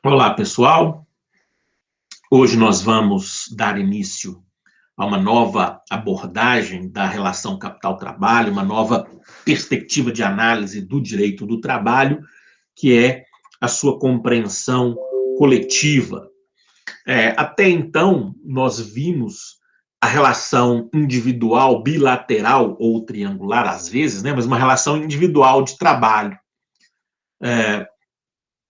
Olá, pessoal. Hoje nós vamos dar início a uma nova abordagem da relação capital-trabalho, uma nova perspectiva de análise do direito do trabalho, que é a sua compreensão coletiva. Até então, nós vimos a relação individual, bilateral ou triangular, às vezes, né, mas uma relação individual de trabalho.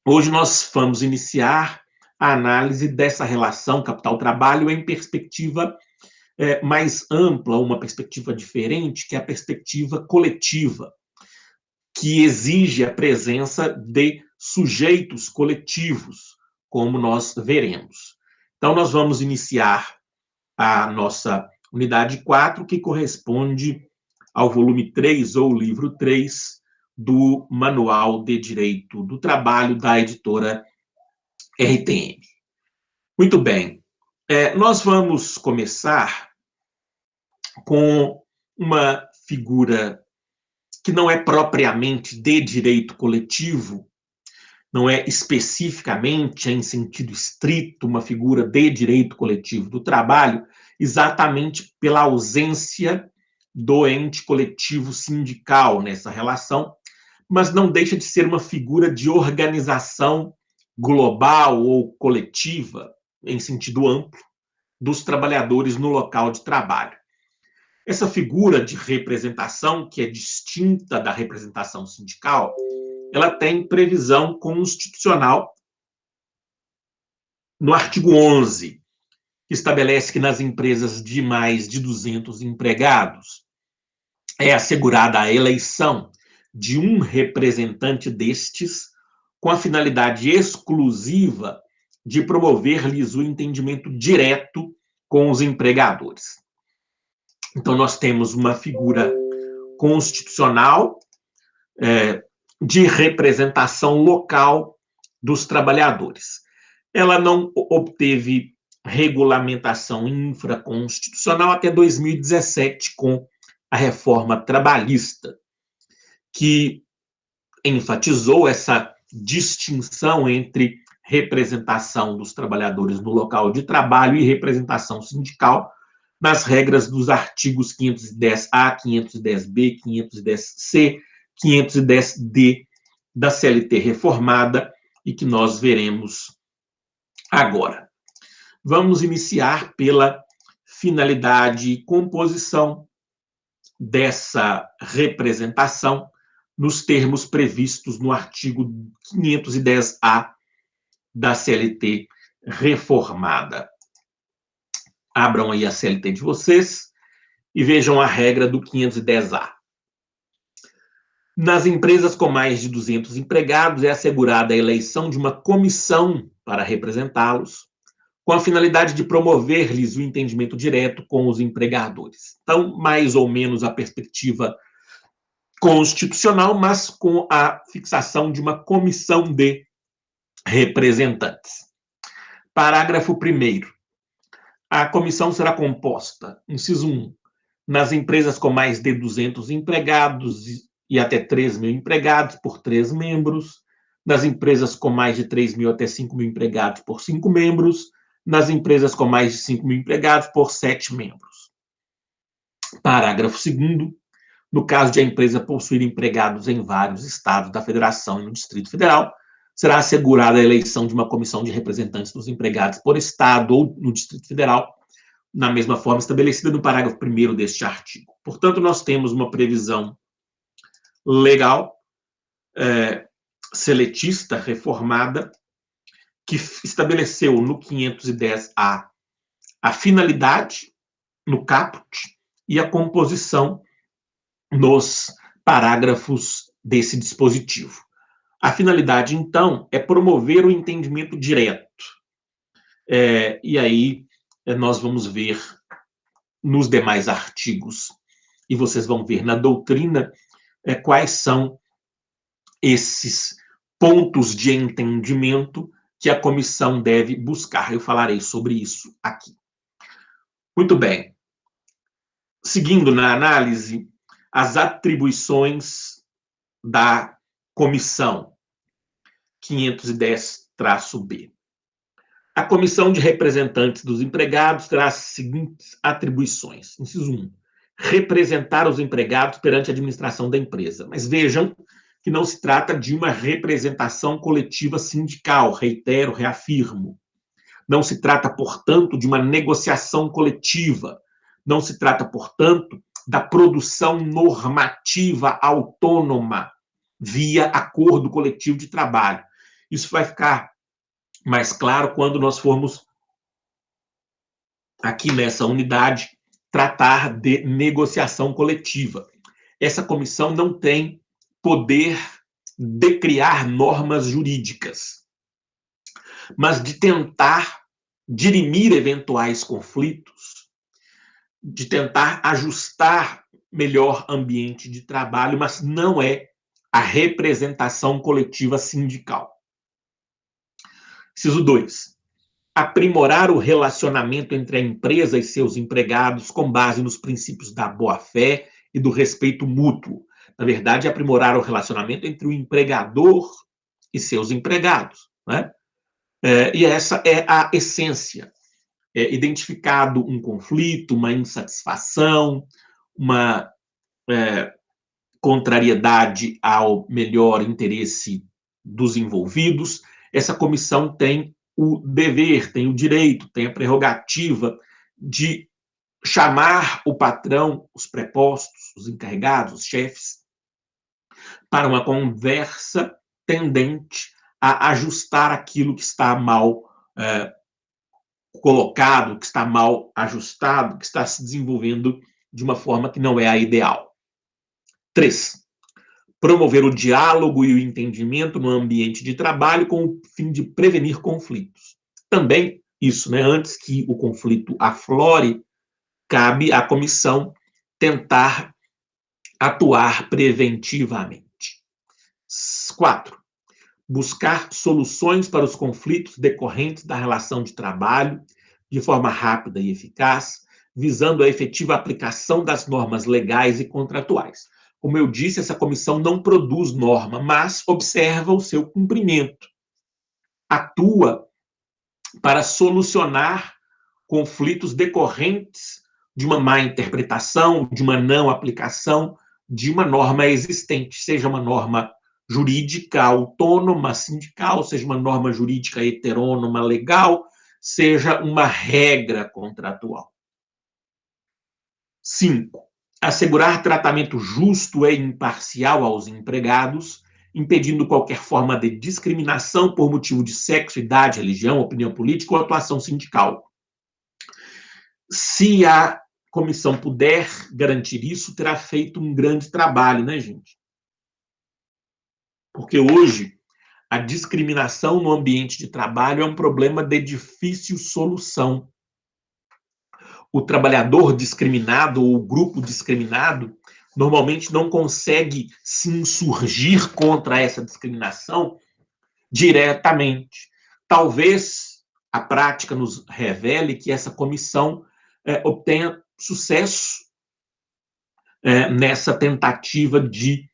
Hoje nós vamos iniciar a análise dessa relação capital-trabalho em perspectiva mais ampla, uma perspectiva diferente, que é a perspectiva coletiva, que exige a presença de sujeitos coletivos, como nós veremos. Então, nós vamos iniciar a nossa unidade 4, que corresponde ao volume 3, ou livro 3, do Manual de Direito do Trabalho da editora RTM. Muito bem, nós vamos começar com uma figura que não é propriamente de direito coletivo, não é especificamente, em sentido estrito, uma figura de direito coletivo do trabalho, exatamente pela ausência do ente coletivo sindical nessa relação, mas não deixa de ser uma figura de organização global ou coletiva, em sentido amplo, dos trabalhadores no local de trabalho. Essa figura de representação, que é distinta da representação sindical, ela tem previsão constitucional no artigo 11, que estabelece que nas empresas de mais de 200 empregados é assegurada a eleição de um representante destes com a finalidade exclusiva de promover-lhes o entendimento direto com os empregadores. Então, nós temos uma figura constitucional de representação local dos trabalhadores. Ela não obteve regulamentação infraconstitucional até 2017, com a reforma trabalhista, que enfatizou essa distinção entre representação dos trabalhadores no local de trabalho e representação sindical, nas regras dos artigos 510-A, 510-B, 510-C, 510-D da CLT reformada, e que nós veremos agora. Vamos iniciar pela finalidade e composição dessa representação nos termos previstos no artigo 510-A da CLT reformada. Abram aí a CLT de vocês e vejam a regra do 510-A. Nas empresas com mais de 200 empregados, é assegurada a eleição de uma comissão para representá-los, com a finalidade de promover-lhes o entendimento direto com os empregadores. Então, mais ou menos a perspectiva constitucional, mas com a fixação de uma comissão de representantes. Parágrafo 1º. A comissão será composta, inciso 1, nas empresas com mais de 200 empregados e até 3.000 empregados, por 3 membros, nas empresas com mais de 3.000 até 5.000 empregados, por 5 membros, nas empresas com mais de 5.000 empregados, por 7 membros. Parágrafo 2º. No caso de a empresa possuir empregados em vários estados da Federação e no Distrito Federal, será assegurada a eleição de uma comissão de representantes dos empregados por estado ou no Distrito Federal, na mesma forma estabelecida no parágrafo 1º deste artigo. Portanto, nós temos uma previsão legal, seletista, reformada, que estabeleceu no 510-A a finalidade, no caput, e a composição nos parágrafos desse dispositivo. A finalidade, então, é promover o entendimento direto. E aí nós vamos ver nos demais artigos, e vocês vão ver na doutrina, quais são esses pontos de entendimento que a comissão deve buscar. Eu falarei sobre isso aqui. Muito bem. Seguindo na análise, as atribuições da comissão 510-B. A comissão de representantes dos empregados terá as seguintes atribuições. Inciso 1. Representar os empregados perante a administração da empresa. Mas vejam que não se trata de uma representação coletiva sindical, reitero, reafirmo. Não se trata, portanto, de uma negociação coletiva. Não se trata, portanto, da produção normativa autônoma via acordo coletivo de trabalho. Isso vai ficar mais claro quando nós formos aqui nessa unidade tratar de negociação coletiva. Essa comissão não tem poder de criar normas jurídicas, mas de tentar dirimir eventuais conflitos, de tentar ajustar melhor ambiente de trabalho, mas não é a representação coletiva sindical. Inciso 2. Aprimorar o relacionamento entre a empresa e seus empregados com base nos princípios da boa-fé e do respeito mútuo. Na verdade, aprimorar o relacionamento entre o empregador e seus empregados, né? E essa é a essência. Identificado um conflito, uma insatisfação, uma contrariedade ao melhor interesse dos envolvidos, essa comissão tem o dever, tem o direito, tem a prerrogativa de chamar o patrão, os prepostos, os encarregados, os chefes, para uma conversa tendente a ajustar aquilo que está mal colocado, que está mal ajustado, que está se desenvolvendo de uma forma que não é a ideal. 3. Promover o diálogo e o entendimento no ambiente de trabalho com o fim de prevenir conflitos. Também isso, né? Antes que o conflito aflore, cabe à comissão tentar atuar preventivamente. 4. Buscar soluções para os conflitos decorrentes da relação de trabalho de forma rápida e eficaz, visando a efetiva aplicação das normas legais e contratuais. Como eu disse, essa comissão não produz norma, mas observa o seu cumprimento. Atua para solucionar conflitos decorrentes de uma má interpretação, de uma não aplicação de uma norma existente, seja uma norma jurídica autônoma, sindical, seja uma norma jurídica heterônoma, legal, seja uma regra contratual. 5. Assegurar tratamento justo e imparcial aos empregados, impedindo qualquer forma de discriminação por motivo de sexo, idade, religião, opinião política ou atuação sindical. Se a comissão puder garantir isso, terá feito um grande trabalho, né, gente? Porque hoje a discriminação no ambiente de trabalho é um problema de difícil solução. O trabalhador discriminado ou o grupo discriminado normalmente não consegue se insurgir contra essa discriminação diretamente. Talvez a prática nos revele que essa comissão obtenha sucesso nessa tentativa de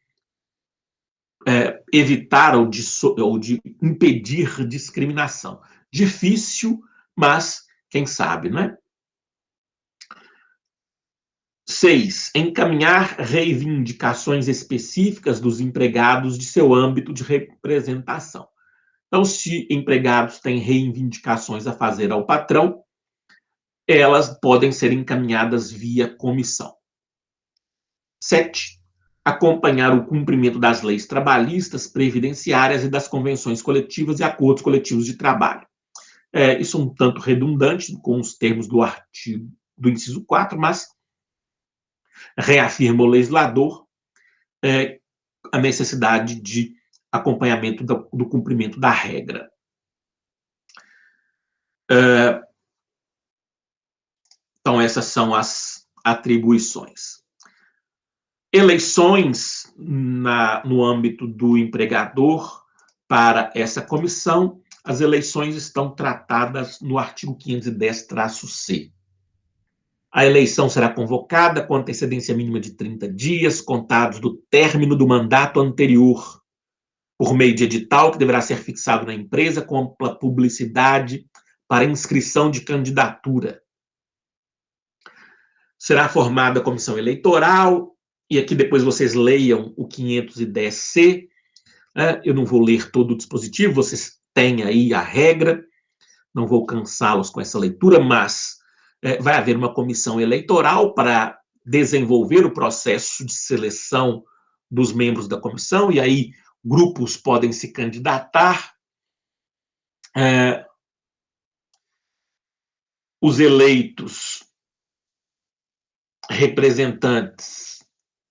evitar ou de impedir discriminação. Difícil, mas quem sabe, né? 6. Encaminhar reivindicações específicas dos empregados de seu âmbito de representação. Então, se empregados têm reivindicações a fazer ao patrão, elas podem ser encaminhadas via comissão. 7. Acompanhar o cumprimento das leis trabalhistas, previdenciárias e das convenções coletivas e acordos coletivos de trabalho. Isso é um tanto redundante com os termos do artigo do inciso 4, mas reafirma o legislador a necessidade de acompanhamento do cumprimento da regra. Então, essas são as atribuições. Eleições no âmbito do empregador para essa comissão, as eleições estão tratadas no artigo 510-C. A eleição será convocada com antecedência mínima de 30 dias, contados do término do mandato anterior, por meio de edital que deverá ser fixado na empresa com ampla publicidade para inscrição de candidatura. Será formada a comissão eleitoral, e aqui depois vocês leiam o 510C, né? Eu não vou ler todo o dispositivo, vocês têm aí a regra, não vou cansá-los com essa leitura, mas vai haver uma comissão eleitoral para desenvolver o processo de seleção dos membros da comissão, e aí grupos podem se candidatar. Os eleitos representantes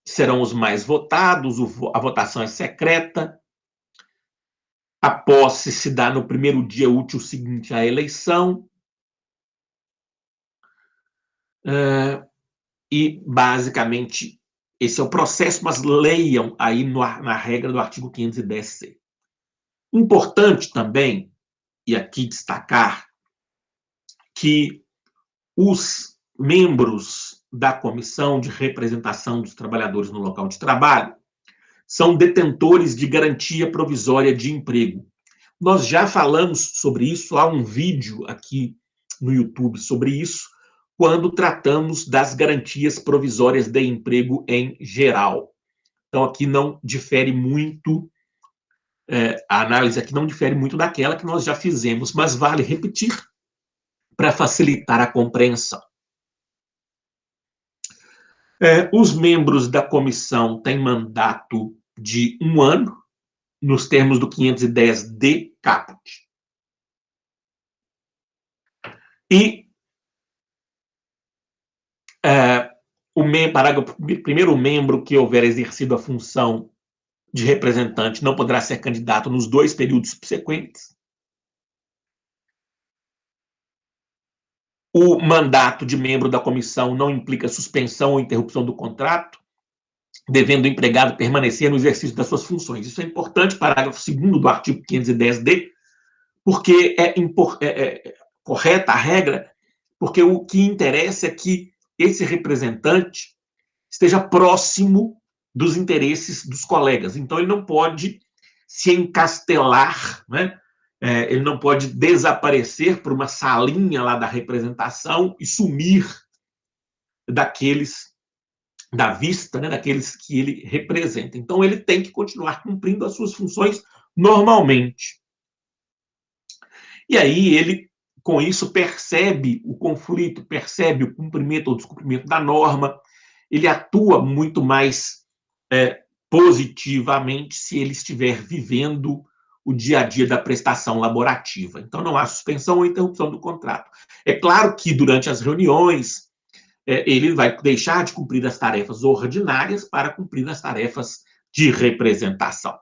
serão os mais votados, a votação é secreta, a posse se dá no primeiro dia útil seguinte à eleição, e basicamente esse é o processo, mas leiam aí na regra do artigo 510C. Importante também, e aqui destacar, que os membros da comissão de representação dos trabalhadores no local de trabalho são detentores de garantia provisória de emprego. Nós já falamos sobre isso, há um vídeo aqui no YouTube sobre isso, quando tratamos das garantias provisórias de emprego em geral. Então, aqui não difere muito, a análise aqui não difere muito daquela que nós já fizemos, mas vale repetir para facilitar a compreensão. Os membros da comissão têm mandato de 1 ano, nos termos do 510D caput. E parágrafo 1º, o membro que houver exercido a função de representante não poderá ser candidato nos 2 períodos subsequentes. O mandato de membro da comissão não implica suspensão ou interrupção do contrato, devendo o empregado permanecer no exercício das suas funções. Isso é importante, parágrafo 2º do artigo 510D, porque é correta a regra, porque o que interessa é que esse representante esteja próximo dos interesses dos colegas. Então, ele não pode se encastelar, né? Ele não pode desaparecer por uma salinha lá da representação e sumir da vista, né, daqueles que ele representa. Então, ele tem que continuar cumprindo as suas funções normalmente. E aí, ele, com isso, percebe o conflito, percebe o cumprimento ou descumprimento da norma, ele atua muito mais positivamente se ele estiver vivendo o dia a dia da prestação laborativa. Então, não há suspensão ou interrupção do contrato. É claro que, durante as reuniões, ele vai deixar de cumprir as tarefas ordinárias para cumprir as tarefas de representação.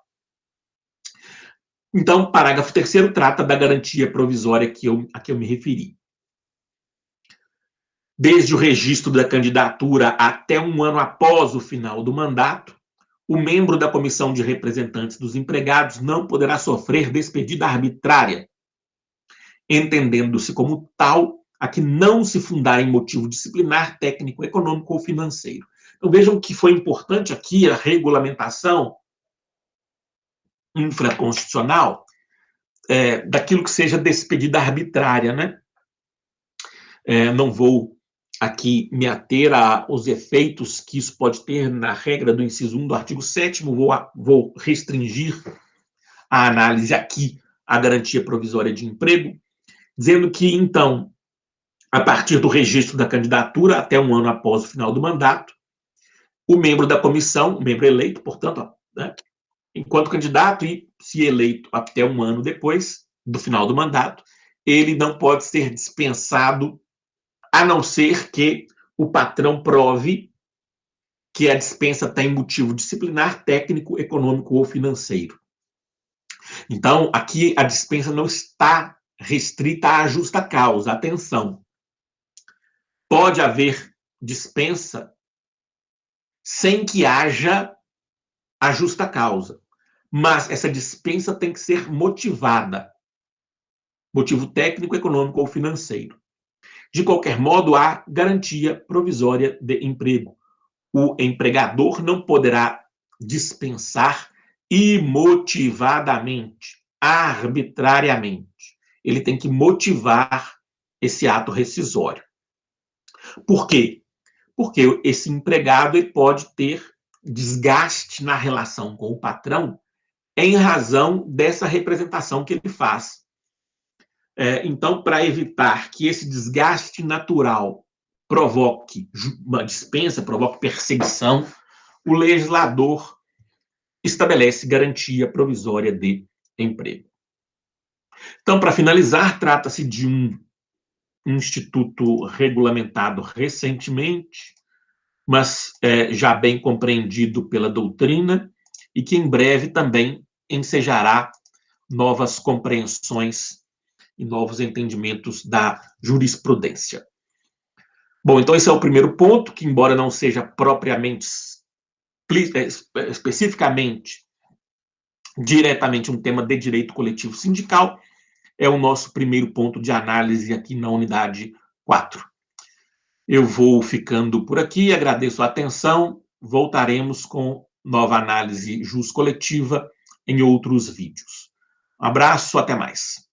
Então, parágrafo 3º trata da garantia provisória a que eu me referi. Desde o registro da candidatura até 1 ano após o final do mandato, o membro da comissão de representantes dos empregados não poderá sofrer despedida arbitrária, entendendo-se como tal a que não se fundar em motivo disciplinar, técnico, econômico ou financeiro. Então, vejam que foi importante aqui a regulamentação infraconstitucional daquilo que seja despedida arbitrária, né? Não vou aqui me ater aos efeitos que isso pode ter na regra do inciso 1 do artigo 7º, vou restringir a análise aqui à garantia provisória de emprego, dizendo que, então, a partir do registro da candidatura até 1 ano após o final do mandato, o membro da comissão, o membro eleito, portanto, né, enquanto candidato e, se eleito até 1 ano depois do final do mandato, ele não pode ser dispensado, a não ser que o patrão prove que a dispensa tem motivo disciplinar, técnico, econômico ou financeiro. Então, aqui a dispensa não está restrita à justa causa. Atenção. Pode haver dispensa sem que haja a justa causa, mas essa dispensa tem que ser motivada. Motivo técnico, econômico ou financeiro. De qualquer modo, há garantia provisória de emprego. O empregador não poderá dispensar imotivadamente, arbitrariamente. Ele tem que motivar esse ato rescisório. Por quê? Porque esse empregado ele pode ter desgaste na relação com o patrão em razão dessa representação que ele faz. Então, para evitar que esse desgaste natural provoque uma dispensa, provoque perseguição, o legislador estabelece garantia provisória de emprego. Então, para finalizar, trata-se de um instituto regulamentado recentemente, mas já bem compreendido pela doutrina, e que em breve também ensejará novas compreensões e novos entendimentos da jurisprudência. Bom, então esse é o primeiro ponto, que embora não seja propriamente, especificamente, diretamente um tema de direito coletivo sindical, é o nosso primeiro ponto de análise aqui na unidade 4. Eu vou ficando por aqui, agradeço a atenção, voltaremos com nova análise jus coletiva em outros vídeos. Um abraço, até mais.